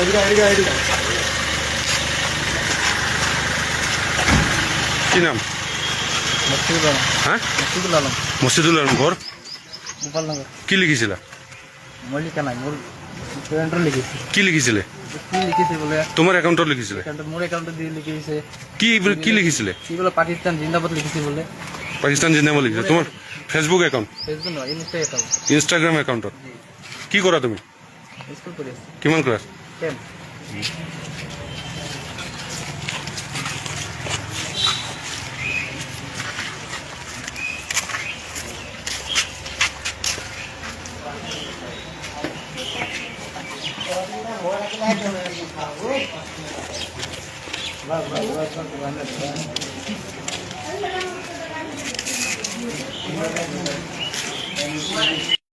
কি নাম? হ্যাঁ, মসজিদুল আলম। ঘর গোপালনগর। কি লিখিছিলা? মল্লিকা নাই, মোর অ্যাকাউন্টে লিখেছি। কি লিখিছিলে? কি লিখেছে বলে তোমার অ্যাকাউন্টত লিখিছিলে? মোর অ্যাকাউন্টে দিয়ে লিখেছে। কি লিখিছিলে? কি বলে পাকিস্তান জিন্দাবাদ লিখেছে বলে। পাকিস্তান জিন্দাবাদ লিখিছিলে? তোমার ফেসবুক অ্যাকাউন্ট, ফেসবুক নয়, ইনস্টা অ্যাকাউন্ট। ইনস্টাগ্রাম অ্যাকাউন্টত কি কৰা তুমি? স্কুল করে আসছি। কিমান ক্লাস? 10।